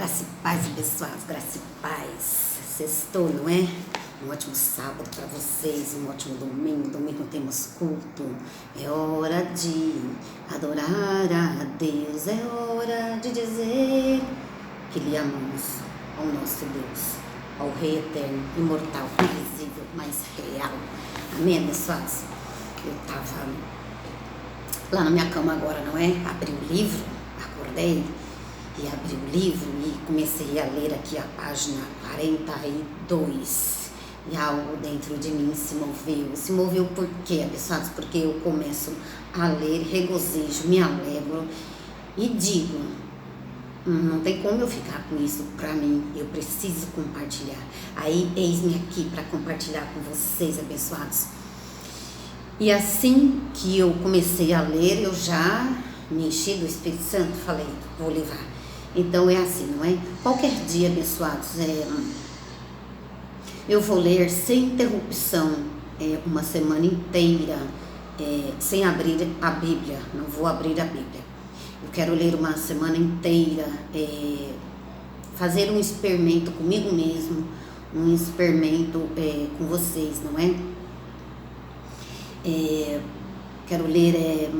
Graça e paz, abençoados, graça e paz. Sextou, não é? Um ótimo sábado para vocês, um ótimo domingo. Domingo temos culto. É hora de adorar a Deus, é hora de dizer que lhe amamos ao nosso Deus, ao Rei eterno, imortal, invisível, mais real. Amém, abençoados? Eu estava lá na minha cama agora, não é? Abri o livro, acordei e abri o livro e comecei a ler aqui a página 42 e algo dentro de mim se moveu por quê, abençoados? Porque eu começo a ler, regozijo, me alegro e digo, não tem como eu ficar com isso para mim, eu preciso compartilhar. Aí eis-me aqui para compartilhar com vocês, abençoados. E assim que eu comecei a ler, eu já me enchi do Espírito Santo, falei, vou levar. Então é assim, não é? Qualquer dia, abençoados, eu vou ler sem interrupção uma semana inteira, sem abrir a Bíblia, não vou abrir a Bíblia. Eu quero ler uma semana inteira, fazer um experimento comigo mesmo, um experimento com vocês, não é? Quero ler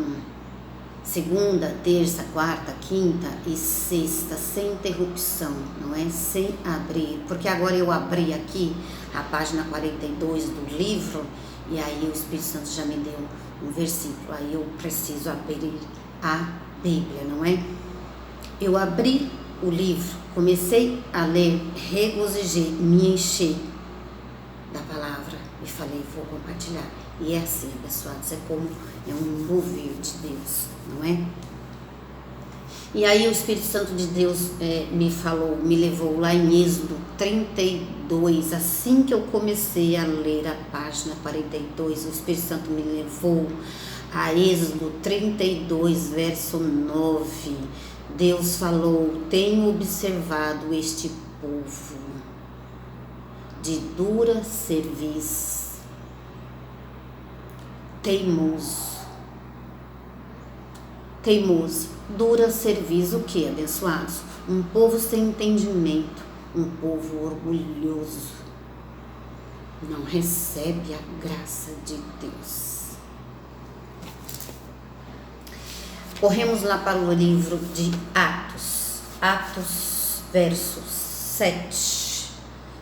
segunda, terça, quarta, quinta e sexta, sem interrupção, não é? Sem abrir, porque agora eu abri aqui a página 42 do livro e aí o Espírito Santo já me deu um versículo, aí eu preciso abrir a Bíblia, não é? Eu abri o livro, comecei a ler, regozijei, me enchi da palavra e falei, vou compartilhar. E é assim, abençoados, é como um mover de Deus, não é? E aí o Espírito Santo de Deus me falou, me levou lá em Êxodo 32, assim que eu comecei a ler a página 42, o Espírito Santo me levou a Êxodo 32, verso 9, Deus falou, tenho observado este povo de dura cerviz, teimoso, dura cerviz, o que, abençoados? Um povo sem entendimento, um povo orgulhoso, não recebe a graça de Deus. Corremos lá para o livro de Atos, versos 7,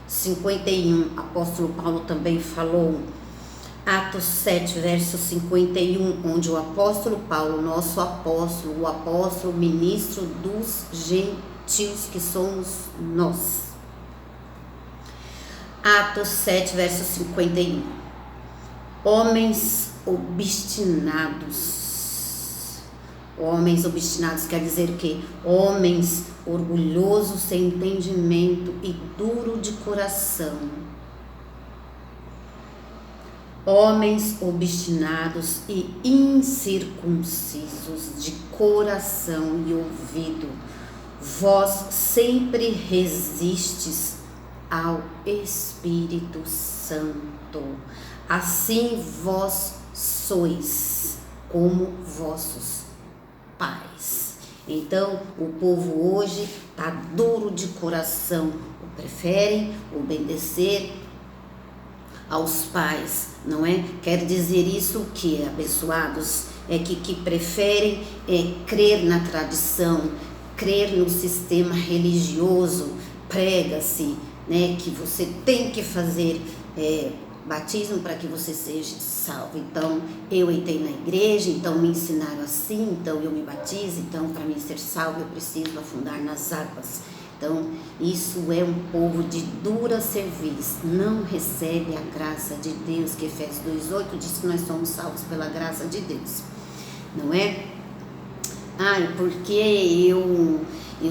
51, apóstolo Paulo também falou, Atos 7, verso 51, onde o apóstolo Paulo, nosso apóstolo, o apóstolo ministro dos gentios, que somos nós. Atos 7, verso 51. Homens obstinados. Homens obstinados quer dizer o quê? Homens orgulhosos, sem entendimento e duro de coração. Homens obstinados e incircuncisos de coração e ouvido, vós sempre resistes ao Espírito Santo. Assim vós sois como vossos pais. Então, o povo hoje está duro de coração, preferem obedecer aos pais, não é? Quer dizer isso que, abençoados, que preferem crer na tradição, crer no sistema religioso, prega-se, né, que você tem que fazer batismo para que você seja salvo. Então, eu entrei na igreja, então me ensinaram assim, então eu me batizo, então para mim ser salvo eu preciso afundar nas águas. Então, isso é um povo de dura cerviz, não recebe a graça de Deus, que Efésios 2,8 diz que nós somos salvos pela graça de Deus, não é? Porque eu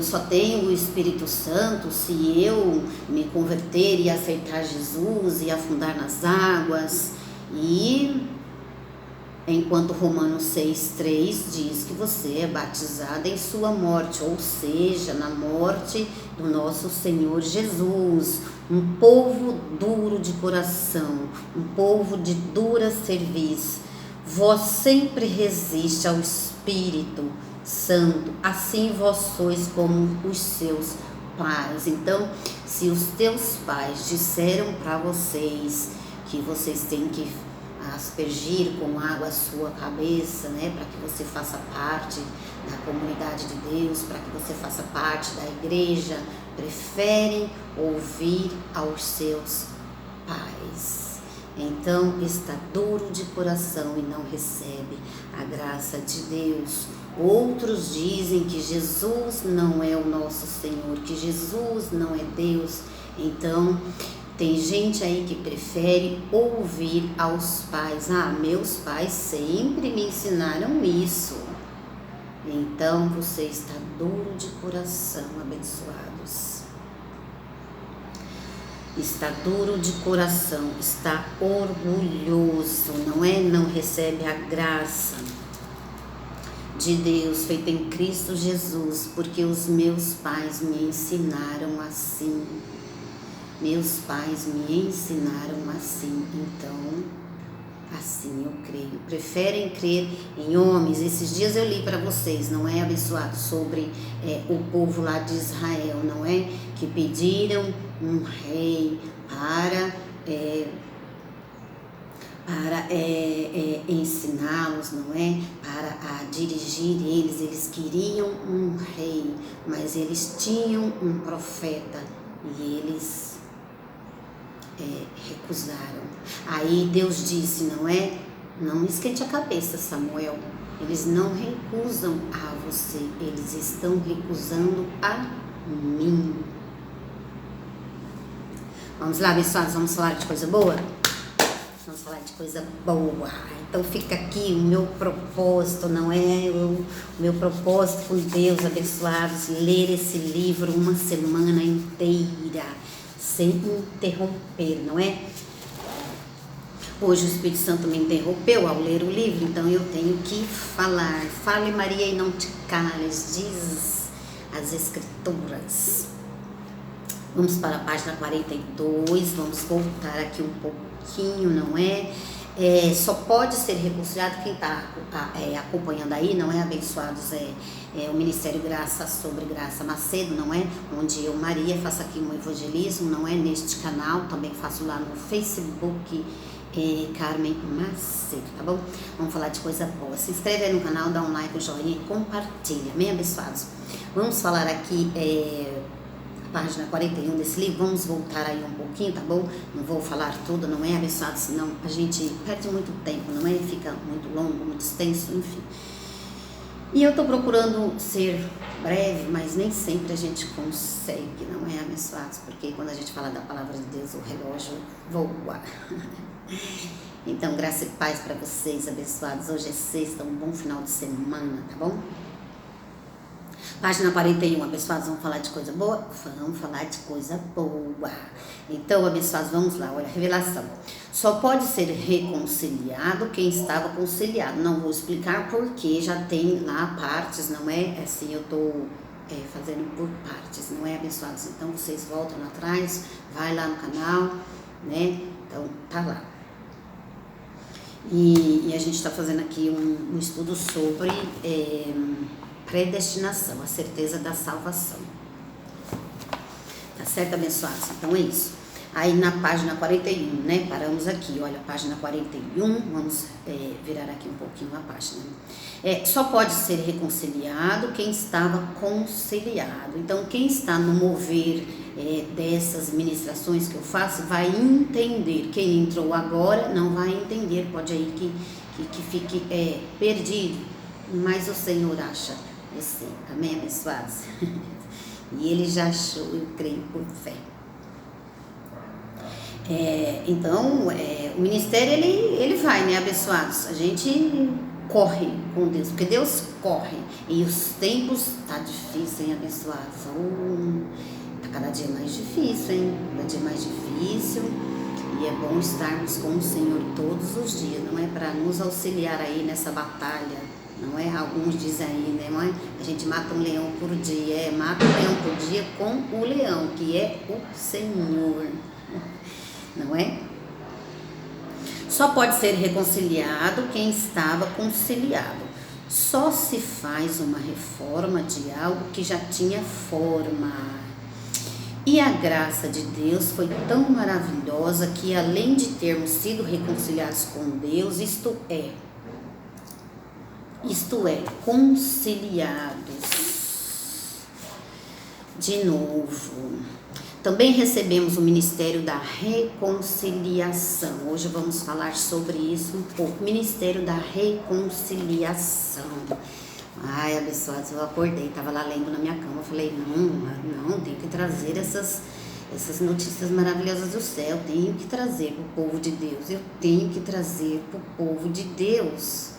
só tenho o Espírito Santo se eu me converter e aceitar Jesus e afundar nas águas, e enquanto Romanos 6,3 diz que você é batizado em sua morte, ou seja, na morte do nosso Senhor Jesus. Um povo duro de coração, um povo de dura cerviz. Vós sempre resiste ao Espírito Santo, assim vós sois como os seus paz. Então, se os teus pais disseram para vocês que vocês têm que aspergir com água a sua cabeça, né, para que você faça parte da comunidade de Deus, para que você faça parte da igreja, preferem ouvir aos seus pais. Então está duro de coração e não recebe a graça de Deus. Outros dizem que Jesus não é o nosso Senhor, que Jesus não é Deus. Então tem gente aí que prefere ouvir aos pais. Ah, meus pais sempre me ensinaram isso. Então você está duro de coração, abençoados. Está duro de coração, está orgulhoso, não é? Não recebe a graça de Deus feita em Cristo Jesus, porque os meus pais me ensinaram assim. Meus pais me ensinaram assim, então assim eu creio. Preferem crer em homens. Esses dias eu li para vocês, não é, abençoado, sobre o povo lá de Israel, não é? Que pediram um rei para ensiná-los, não é? Para dirigir eles. Eles queriam um rei, mas eles tinham um profeta e eles recusaram. Aí Deus disse, não é? Não esquente a cabeça, Samuel. Eles não recusam a você, eles estão recusando a mim. Vamos lá, abençoados, vamos falar de coisa boa? Vamos falar de coisa boa. Então fica aqui o meu propósito, não é? O meu propósito com Deus, abençoados, ler esse livro uma semana inteira, sem interromper, não é? Hoje o Espírito Santo me interrompeu ao ler o livro, então eu tenho que falar. Fale, Maria, e não te cales, diz as Escrituras. Vamos para a página 42, vamos voltar aqui um pouquinho, não é? Só pode ser reconciliado quem está acompanhando aí, não é, abençoados? O Ministério Graça sobre Graça Macedo, não é? Onde eu, Maria, faço aqui um evangelismo, não é? Neste canal, também faço lá no Facebook, Carmen Macedo, tá bom? Vamos falar de coisa boa. Se inscreve aí no canal, dá um like, um joinha e compartilha, amém, abençoados? Vamos falar aqui, página 41 desse livro, vamos voltar aí um pouquinho, tá bom? Não vou falar tudo, não é, abençoado, senão a gente perde muito tempo, não é? Fica muito longo, muito extenso, enfim. E eu tô procurando ser breve, mas nem sempre a gente consegue, não é, abençoados? Porque quando a gente fala da palavra de Deus, o relógio voa. Então, graça e paz para vocês, abençoados. Hoje é sexta, um bom final de semana, tá bom? Página 41, abençoados, vamos falar de coisa boa? Vamos falar de coisa boa. Então, abençoados, vamos lá, olha, revelação. Só pode ser reconciliado quem estava conciliado. Não vou explicar porque já tem lá partes, não é? Assim, eu tô fazendo por partes, não é, abençoados? Então, vocês voltam lá atrás, vai lá no canal, né? Então, tá lá. E a gente está fazendo aqui um estudo sobre predestinação, a certeza da salvação. Tá certo, abençoados? Então é isso. Aí na página 41, né? Paramos aqui, olha, página 41, vamos virar aqui um pouquinho a página. Só pode ser reconciliado quem estava conciliado. Então, quem está no mover dessas ministrações que eu faço vai entender. Quem entrou agora não vai entender, pode aí que fique perdido, mas o Senhor acha esse, amém, abençoados? E ele já achou, eu creio, por fé. Então, o ministério, ele vai, né, abençoados? A gente corre com Deus, porque Deus corre. E os tempos tá difícil, hein, abençoados? Tá cada dia mais difícil, hein? Cada dia mais difícil. E é bom estarmos com o Senhor todos os dias, não é? Para nos auxiliar aí nessa batalha, não é? Alguns dizem aí, né, mãe? A gente mata um leão por dia, mata um leão por dia com o leão, que é o Senhor, não é? Só pode ser reconciliado quem estava conciliado. Só se faz uma reforma de algo que já tinha forma. E a graça de Deus foi tão maravilhosa que, além de termos sido reconciliados com Deus, isto é, conciliados de novo, também recebemos o ministério da reconciliação. Hoje vamos falar sobre isso um pouco. Ministério da reconciliação. Ai, abençoados, eu acordei, estava lá lendo na minha cama. Eu falei, não, tenho que trazer essas notícias maravilhosas do céu. Tenho que trazer para o povo de Deus. Eu tenho que trazer para o povo de Deus.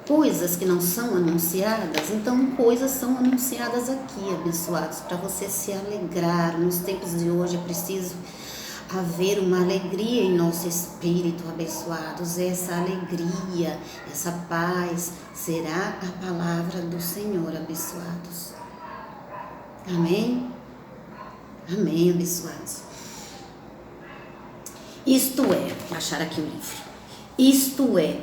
Coisas que não são anunciadas, então coisas são anunciadas aqui, abençoados, para você se alegrar. Nos tempos de hoje é preciso haver uma alegria em nosso espírito, abençoados. Essa alegria, essa paz será a palavra do Senhor, abençoados. Amém? Amém, abençoados. Isto é, vou achar aqui o livro. Isto é,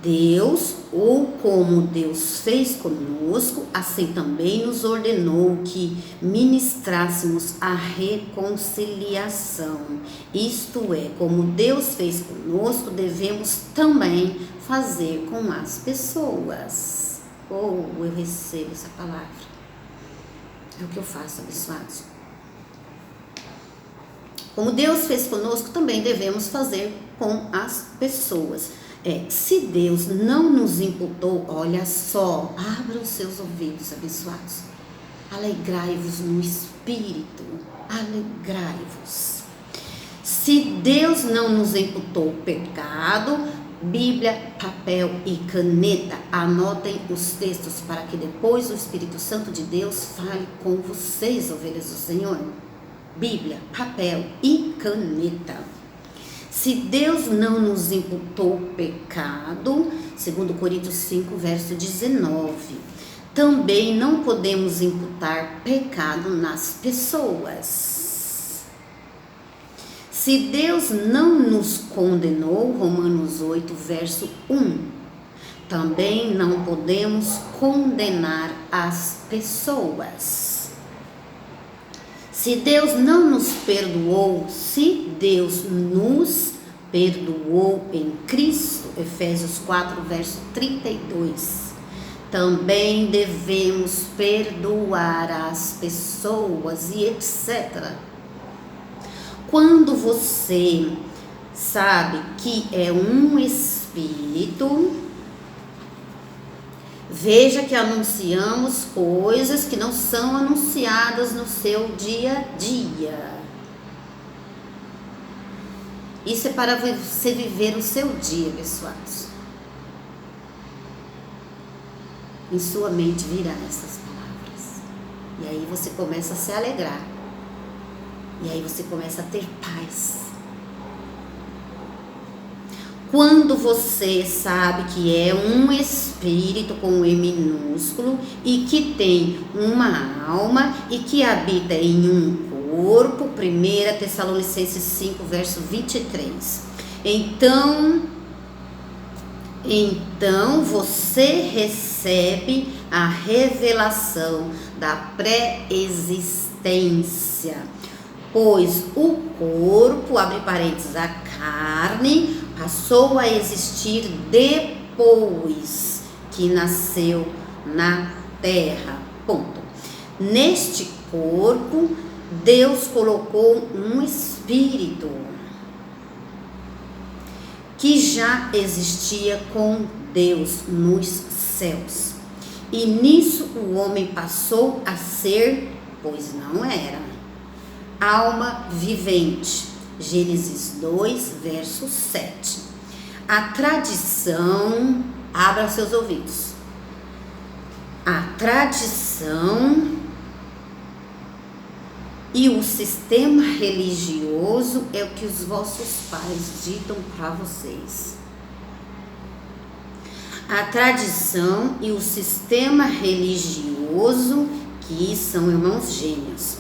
Deus, ou como Deus fez conosco, assim também nos ordenou que ministrássemos a reconciliação. Isto é, como Deus fez conosco, devemos também fazer com as pessoas. Eu recebo essa palavra. É o que eu faço, abençoados. Como Deus fez conosco, também devemos fazer com as pessoas. Se Deus não nos imputou, olha só, abra os seus ouvidos, abençoados. Alegrai-vos no Espírito, alegrai-vos. Se Deus não nos imputou pecado, Bíblia, papel e caneta, anotem os textos para que depois o Espírito Santo de Deus fale com vocês, ovelhas do Senhor. Bíblia, papel e caneta. Se Deus não nos imputou pecado, segundo Coríntios 5, verso 19, também não podemos imputar pecado nas pessoas. Se Deus não nos condenou, Romanos 8, verso 1, também não podemos condenar as pessoas. Se Deus não nos perdoou, se Deus nos perdoou em Cristo, Efésios 4, verso 32, também devemos perdoar as pessoas e etc. Quando você sabe que é um espírito, veja que anunciamos coisas que não são anunciadas no seu dia a dia. Isso é para você viver o seu dia, pessoais. Em sua mente virá essas palavras. E aí você começa a se alegrar. E aí você começa a ter paz. Quando você sabe que é um espírito com E minúsculo e que tem uma alma e que habita em um corpo, 1 Tessalonicenses 5, verso 23. Então você recebe a revelação da pré-existência, pois o corpo, abre parênteses, a carne, passou a existir depois que nasceu na terra. Ponto. Neste corpo, Deus colocou um espírito que já existia com Deus nos céus. E nisso o homem passou a ser, pois não era, alma vivente. Gênesis 2, verso 7. A tradição, abra seus ouvidos. A tradição e o sistema religioso é o que os vossos pais ditam para vocês. A tradição e o sistema religioso, que são irmãos gêmeos,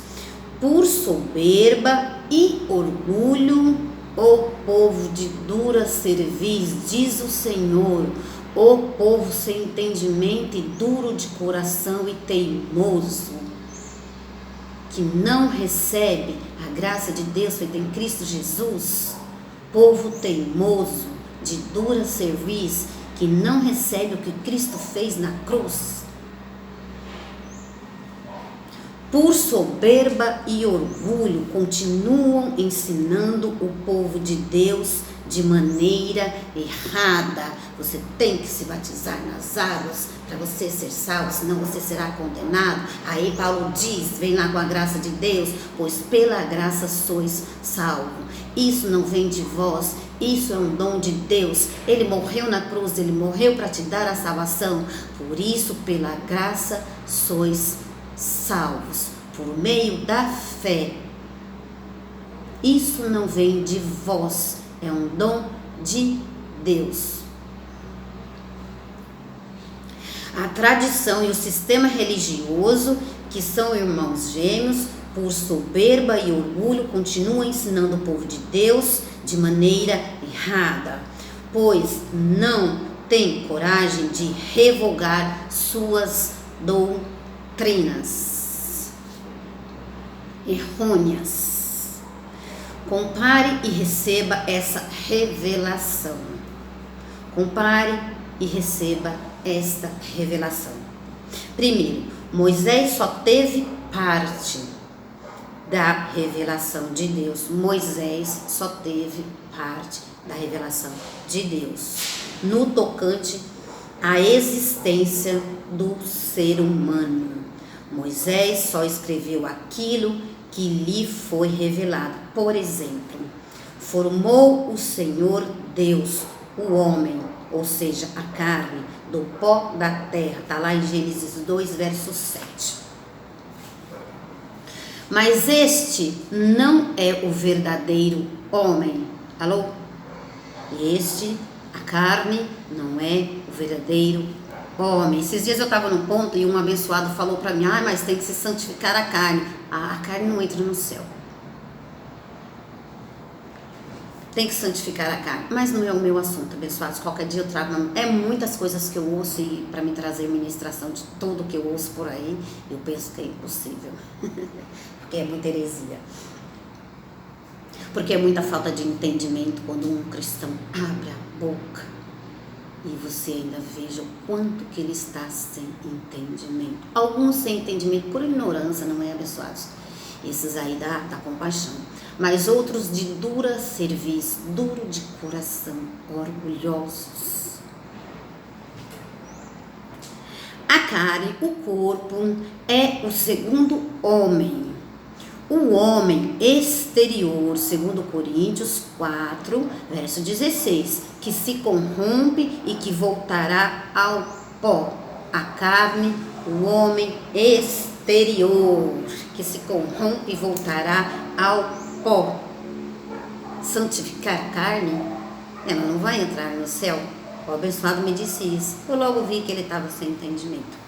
por soberba e orgulho, o povo de dura cerviz, diz o Senhor, o povo sem entendimento e duro de coração e teimoso, que não recebe a graça de Deus feita em Cristo Jesus, povo teimoso, de dura cerviz, que não recebe o que Cristo fez na cruz. Por soberba e orgulho, continuam ensinando o povo de Deus de maneira errada. Você tem que se batizar nas águas para você ser salvo, senão você será condenado. Aí Paulo diz, vem lá com a graça de Deus, pois pela graça sois salvos. Isso não vem de vós, isso é um dom de Deus. Ele morreu na cruz, ele morreu para te dar a salvação. Por isso, pela graça sois salvos, por meio da fé. Isso não vem de vós, é um dom de Deus. A tradição e o sistema religioso, que são irmãos gêmeos, por soberba e orgulho, continuam ensinando o povo de Deus de maneira errada, pois não tem coragem de revogar suas doutrinas errôneas. Compare e receba essa revelação. Compare e receba esta revelação. Primeiro, Moisés só teve parte da revelação de Deus. Moisés só teve parte da revelação de Deus no tocante à existência do ser humano. Moisés só escreveu aquilo que lhe foi revelado. Por exemplo, formou o Senhor Deus o homem, ou seja, a carne, do pó da terra. Está lá em Gênesis 2, verso 7. Mas este não é o verdadeiro homem. Alô? Este, a carne, não é o verdadeiro homem. Esses dias eu estava num ponto e um abençoado falou para mim, mas tem que se santificar a carne. A carne não entra no céu. Tem que santificar a carne. Mas não é o meu assunto, abençoados. Qualquer dia eu trago. É muitas coisas que eu ouço e para me trazer ministração de tudo que eu ouço por aí, eu penso que é impossível. Porque é muita heresia. Porque é muita falta de entendimento quando um cristão abre a boca e você ainda veja o quanto que ele está sem entendimento. Alguns sem entendimento por ignorância, não é, abençoados? Esses aí dá compaixão. Mas outros de dura cerviz, duro de coração, orgulhosos. A carne, o corpo, é o segundo homem. O homem exterior, segundo Coríntios 4, verso 16, que se corrompe e que voltará ao pó. A carne, o homem exterior, que se corrompe e voltará ao pó. Santificar a carne, ela não vai entrar no céu. O abençoado me disse isso. Eu logo vi que ele estava sem entendimento.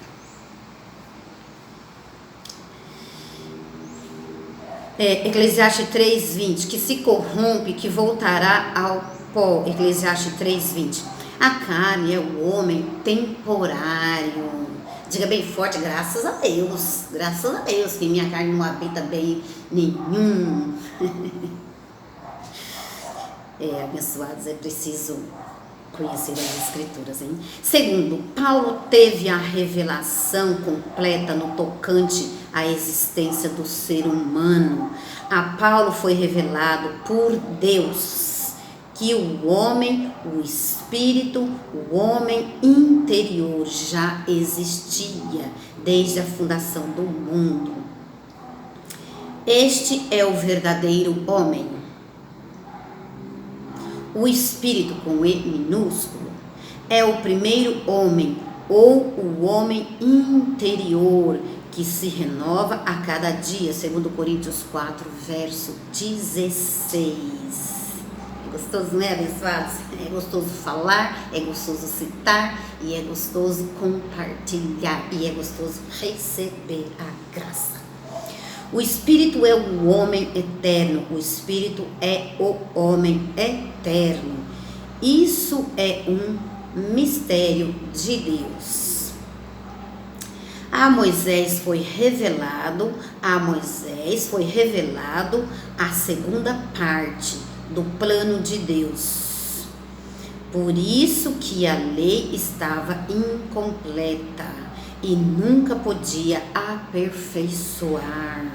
Eclesiastes 3:20, que se corrompe, que voltará ao pó. Eclesiastes 3:20. A carne é o homem temporário. Diga bem forte, graças a Deus. Graças a Deus que minha carne não habita bem nenhum. Abençoados, é preciso conhecer as escrituras, hein? Segundo, Paulo teve a revelação completa no tocante à existência do ser humano. A Paulo foi revelado por Deus que o homem, o espírito, o homem interior já existia desde a fundação do mundo. Este é o verdadeiro homem. O espírito, com E minúsculo, é o primeiro homem, ou o homem interior, que se renova a cada dia, segundo Coríntios 4, verso 16. É gostoso, né, abençoados? É gostoso falar, é gostoso citar, e é gostoso compartilhar, e é gostoso receber a graça. O espírito é o homem eterno, o espírito é o homem eterno. Isso é um mistério de Deus. A Moisés foi revelado a segunda parte do plano de Deus. Por isso que a lei estava incompleta e nunca podia aperfeiçoar.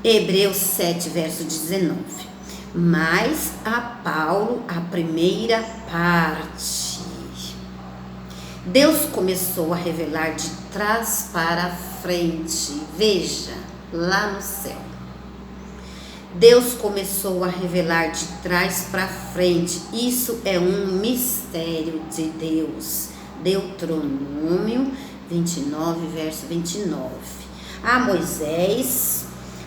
Hebreus 7, verso 19. Mas a Paulo a primeira parte. Deus começou a revelar de trás para frente. Veja, lá no céu. Deus começou a revelar de trás para frente. Isso é um mistério de Deus. Deuteronômio 29, verso 29. A Moisés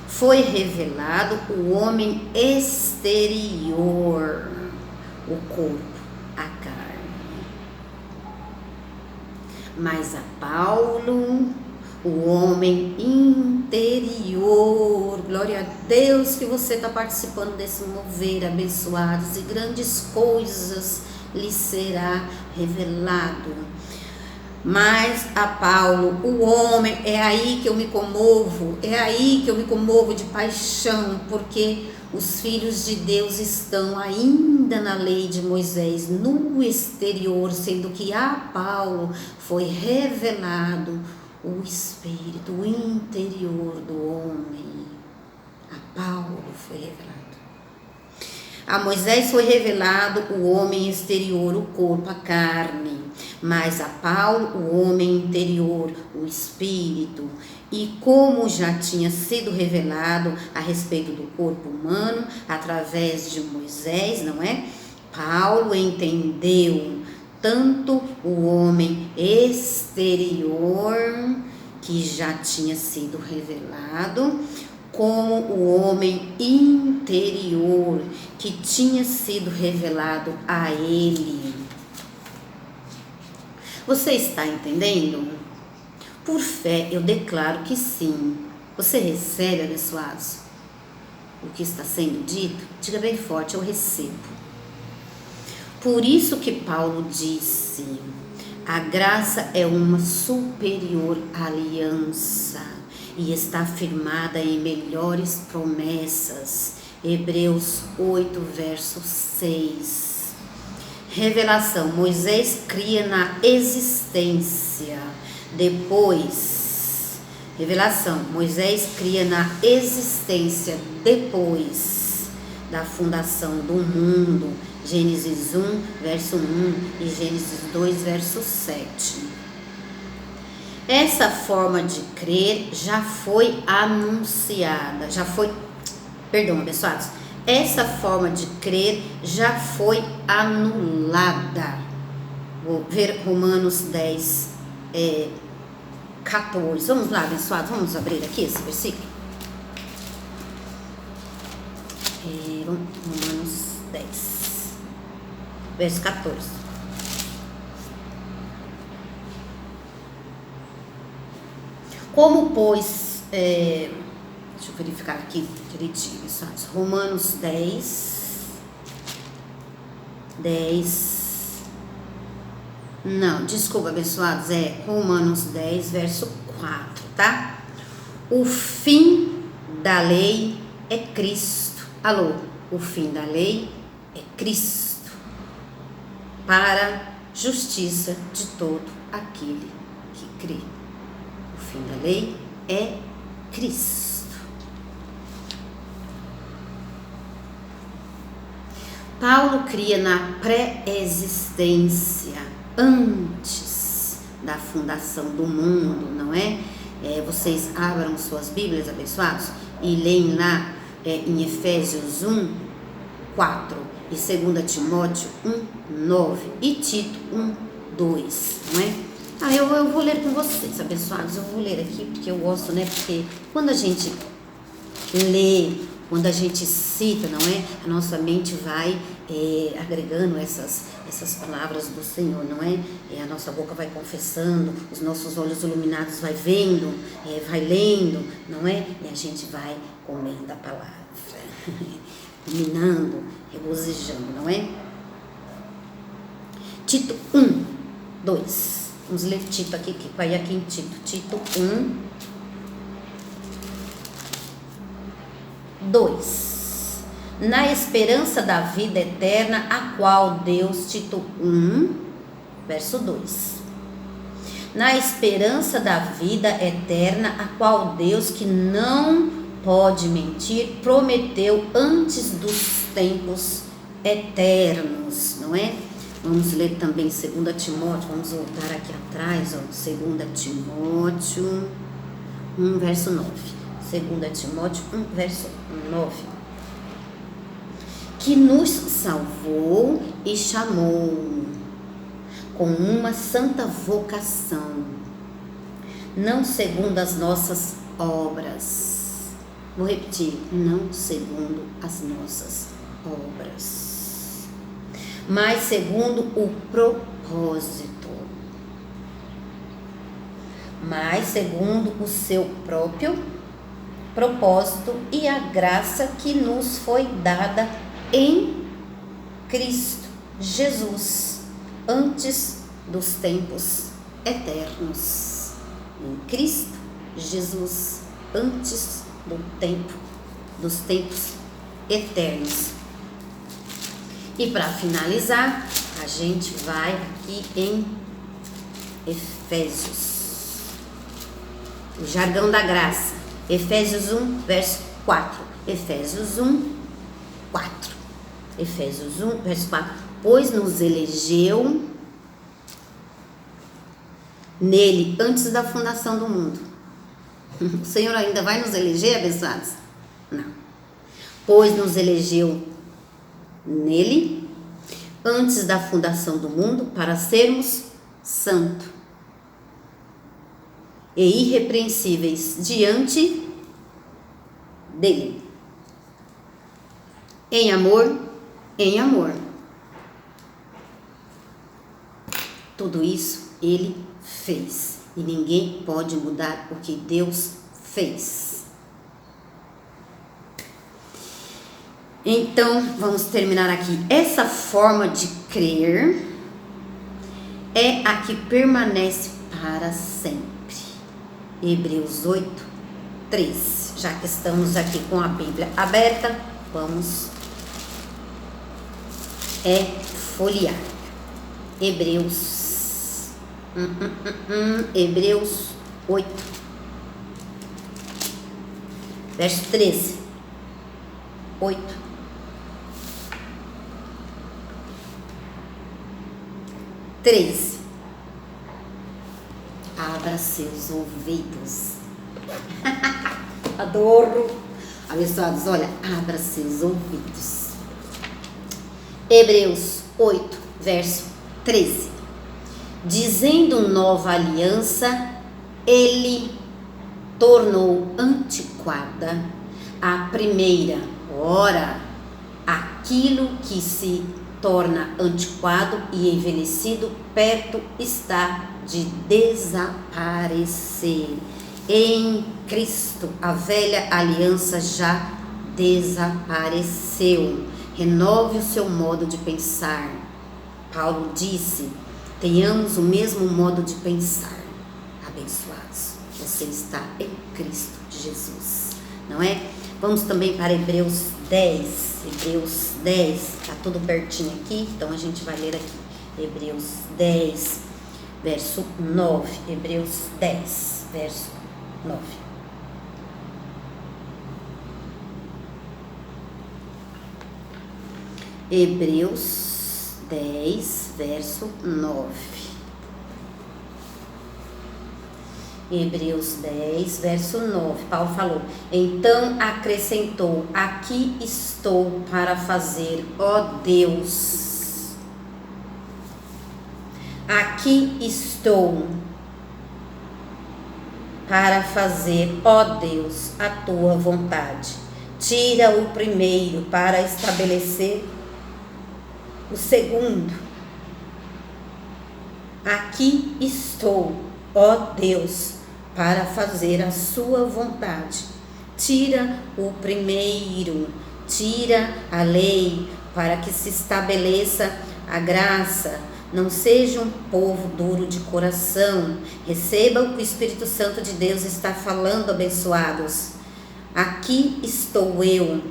foi revelado o homem exterior, o corpo, a carne. Mas a Paulo, o homem interior. Glória a Deus que você está participando desse mover, abençoados, e grandes coisas lhe será revelado. Mas a Paulo, o homem, é aí que eu me comovo de paixão, porque os filhos de Deus estão ainda na lei de Moisés, no exterior, sendo que a Paulo foi revelado o espírito, o interior do homem. A Paulo foi revelado. A Moisés foi revelado o homem exterior, o corpo, a carne. Mas a Paulo, o homem interior, o espírito. E como já tinha sido revelado a respeito do corpo humano, através de Moisés, não é? Paulo entendeu tanto o homem exterior, que já tinha sido revelado, como o homem interior, que tinha sido revelado a ele. Você está entendendo? Por fé, eu declaro que sim. Você recebe, abençoados, o que está sendo dito? Diga bem forte, eu recebo. Por isso que Paulo disse, a graça é uma superior aliança e está firmada em melhores promessas. Hebreus 8, verso 6. Revelação, Moisés cria na existência. Depois, revelação, Moisés cria na existência depois da fundação do mundo. Gênesis 1, verso 1 e Gênesis 2, verso 7. Essa forma de crer já foi anunciada, abençoados, essa forma de crer já foi anulada. Vou ver Romanos 10, 14. Vamos lá, abençoados, vamos abrir aqui esse versículo. Romanos 10, verso 14. Como, pois, deixa eu verificar aqui direitinho, abençoados. Romanos 10, não, desculpa, abençoados, Romanos 10, verso 4, tá? O fim da lei é Cristo. Alô, o fim da lei é Cristo, para justiça de todo aquele que crê. O fim da lei é Cristo. Paulo cria na pré-existência, antes da fundação do mundo, não é? Vocês abram suas Bíblias, abençoados, e leem lá em Efésios 1, 4 e 2 Timóteo 1, 9 e Tito 1, 2, não é? Eu vou ler com vocês, abençoados, eu vou ler aqui porque eu gosto, né? Porque quando a gente lê, quando a gente cita, não é? A nossa mente vai agregando essas palavras do Senhor, não é? A nossa boca vai confessando, os nossos olhos iluminados vai vendo, vai lendo, não é? E a gente vai comendo a palavra, ruminando, regozijando, não é? Tito 1, 2. Vamos ler Tito aqui, que vai aqui em Tito. Tito 1, 2. Na esperança da vida eterna, a qual Deus, Tito 1, verso 2. Na esperança da vida eterna, a qual Deus, que não pode mentir, prometeu antes dos tempos eternos, não é? Vamos ler também 2 Timóteo, vamos voltar aqui atrás, ó, 2 Timóteo 1, verso 9. 2 Timóteo 1, verso 9. Que nos salvou e chamou com uma santa vocação, não segundo as nossas obras. Vou repetir, não segundo as nossas obras, mas segundo o propósito, mas segundo o seu próprio propósito e a graça que nos foi dada em Cristo Jesus, antes dos tempos eternos. Em Cristo Jesus, antes dos tempos eternos. E para finalizar, a gente vai aqui em Efésios, o jargão da graça. Efésios 1, verso 4. Efésios 1, 4. Efésios 1, verso 4. Pois nos elegeu nele antes da fundação do mundo. O Senhor ainda vai nos eleger, abençoados? Não. Pois nos elegeu nele antes da fundação do mundo para sermos santos e irrepreensíveis diante dele. Em amor, em amor. Tudo isso ele fez. E ninguém pode mudar o que Deus fez. Então, vamos terminar aqui. Essa forma de crer é a que permanece para sempre. Hebreus 8, 3. Já que estamos aqui com a Bíblia aberta, vamos folhear. Hebreus 8, verso 13. 8. 13. Abra seus ouvidos. Adoro. Abençoados, olha, abra seus ouvidos. Hebreus 8, verso 13. Dizendo nova aliança, ele tornou antiquada a primeira. Ora, aquilo que se torna antiquado e envelhecido perto está de desaparecer. Em Cristo, a velha aliança já desapareceu. Renove o seu modo de pensar. Paulo disse: tenhamos o mesmo modo de pensar. Abençoados, você está em Cristo Jesus, não é? Vamos também para Hebreus 10. Hebreus 10, está tudo pertinho aqui, então a gente vai ler aqui. Hebreus 10, verso 9. Hebreus 10, verso 9. Hebreus 10, verso 9. Hebreus 10, verso 9. Paulo falou: então acrescentou: aqui estou para fazer, ó Deus. Aqui estou para fazer, ó Deus, a tua vontade. Tira o primeiro para estabelecer o segundo. Aqui estou, ó Deus, para fazer a sua vontade. Tira o primeiro, tira a lei, para que se estabeleça a graça Não seja um povo duro de coração. Receba o que o Espírito Santo de Deus está falando, abençoados. Aqui estou eu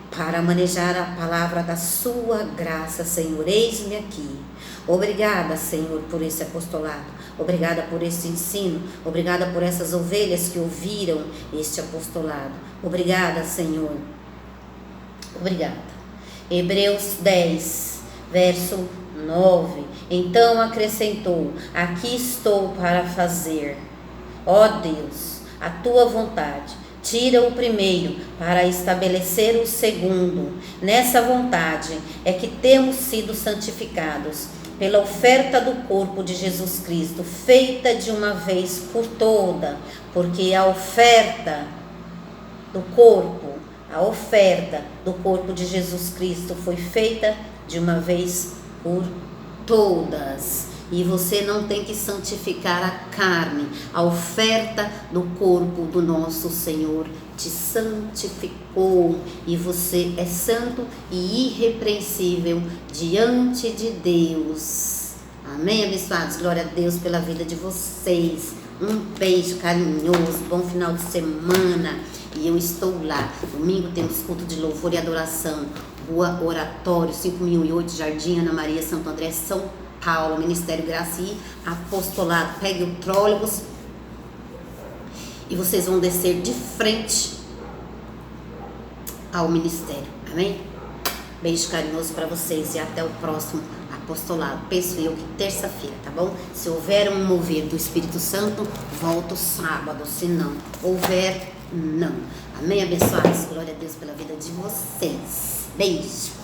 para manejar a palavra da sua graça, Senhor. Eis-me aqui. Obrigada, Senhor, por esse apostolado. Obrigada por esse ensino. Obrigada por essas ovelhas que ouviram este apostolado. Obrigada, Senhor. Obrigada. Hebreus 10, verso 9. Então acrescentou: aqui estou para fazer, ó Deus, a tua vontade. Tira o primeiro para estabelecer o segundo. Nessa vontade é que temos sido santificados pela oferta do corpo de Jesus Cristo, feita de uma vez por toda, porque a oferta do corpo de Jesus Cristo foi feita de uma vez por todas. E você não tem que santificar a carne. A oferta do corpo do nosso Senhor te santificou. E você é santo e irrepreensível diante de Deus. Amém, abençoados? Glória a Deus pela vida de vocês. Um beijo carinhoso. Bom final de semana. E eu estou lá. Domingo temos culto de louvor e adoração. Rua Oratório, 5008, Jardim Ana Maria, Santo André, São Paulo, Ministério Graça e Apostolado. Pegue o trólebus e vocês vão descer de frente ao ministério. Amém? Beijo carinhoso para vocês e até o próximo apostolado. Penso eu que terça-feira, tá bom? Se houver um mover do Espírito Santo, volto sábado. Se não houver, não. Amém, abençoados? Glória a Deus pela vida de vocês. Beijo.